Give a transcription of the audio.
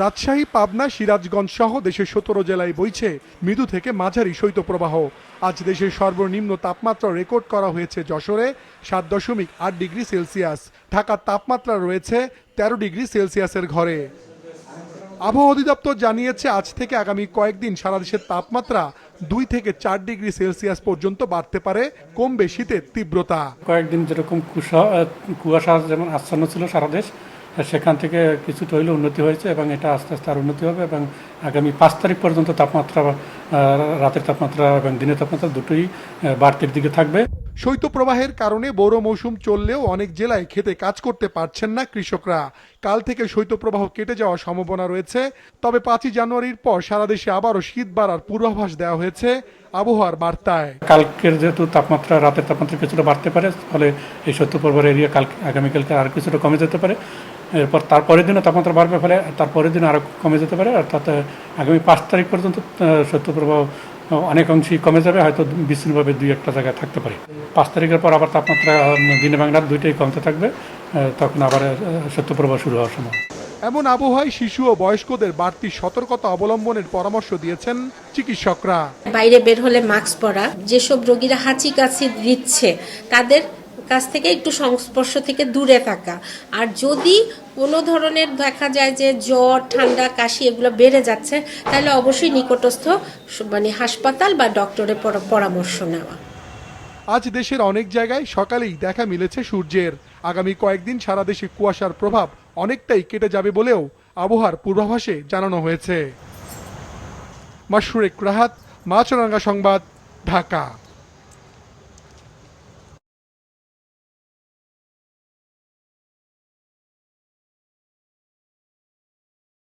রাজশাহী, পাবনা, সিরাজগঞ্জ সহ দেশের 17 জেলায় বইছে মৃদু থেকে মাঝারি শৈত্যপ্রবাহ। আজ দেশের সর্বনিম্ন তাপমাত্রা রেকর্ড করা হয়েছে যশোরে 7.8 ডিগ্রি সেলসিয়াস। ঢাকার তাপমাত্রা রয়েছে 13 ডিগ্রি সেলসিয়াসের ঘরে। আবহাওয়া অধিদপ্তর জানিয়েছে আজ থেকে আগামী কয়েকদিন সারা দেশের তাপমাত্রা 2 থেকে 4 ডিগ্রি সেলসিয়াস পর্যন্ত বাড়তে পারে, কমবে শীতের তীব্রতা। কয়েকদিন যেরকম কুয়াশা যেমন আচ্ছন্ন ছিল সারা দেশ, সেখান থেকে কিছুটা হইলে উন্নতি হয়েছে এবং এটা আস্তে আস্তে আর উন্নতি হবে এবং আগামী 5 তারিখ পর্যন্ত তাপমাত্রা, রাতের তাপমাত্রা এবং দিনের তাপমাত্রা দুটোই বাড়তির দিকে থাকবে। শৈত্যপ্রবাহের কারণে বোরো মৌসুম চললেও অনেক জেলায় খেতে কাজ করতে পারছেন না কৃষকরা। কাল থেকে শৈত্যপ্রবাহ কেটে যাওয়ার সম্ভাবনা রয়েছে, তবে 5 জানুয়ারির পর সারা দেশে আবারও শীত বাড়ার পূর্বাভাস দেওয়া হয়েছে আবহাওয়ার বার্তায়। কালকের যেহেতু তাপমাত্রা, রাতের তাপমাত্রা কিছুটা বাড়তে পারে, ফলে এই শৈত্যপ্রবাহের এরিয়া আগামীকালকে আর কিছুটা কমে যেতে পারে। এরপর তারপরের দিনও তাপমাত্রা বাড়বে, ফলে তারপরের দিন আরও কমে যেতে পারে। অর্থাৎ আগামী 5 তারিখ পর্যন্ত শৈত্যপ্রবাহ অনেক অংশেই কমে যাবে, হয়তো বিচ্ছিন্নভাবে 2-1টা জায়গায় থাকতে পারে। 5 তারিখের পর আবার তাপমাত্রা দিনে বাংলার দুইটাই কমতে থাকবে, তখন আবার শৈত্যপ্রবাহ শুরু হওয়ার সময়। এমন আবহাওয়ায় শিশু ও বয়স্কদের বাড়তি সতর্কতা অবলম্বনের পরামর্শ দিয়েছেন চিকিৎসকরা। বাইরে বের হলে মাস্ক পরা, যেসব রোগীরা হাঁচি কাশি দিচ্ছে তাদের কাছ থেকে একটু সংস্পর্শ থেকে দূরে থাকা, আর যদি কোনো ধরনের দেখা যায় যে জ্বর, ঠান্ডা, কাশি এগুলো বেড়ে যাচ্ছে, তাহলে অবশ্যই নিকটস্থ হাসপাতাল বা ডক্টরের পরামর্শ নেওয়া। আজ দেশের অনেক জায়গায় সকালেই দেখা মিলেছে সূর্যের। আগামী কয়েকদিন সারা দেশে কুয়াশার প্রভাব অনেকটাই কেটে যাবে বলেও আবহাওয়ার পূর্বাভাসে জানানো হয়েছে। মাশরুক রাহাত, মাছরাঙ্গা সংবাদ, ঢাকা।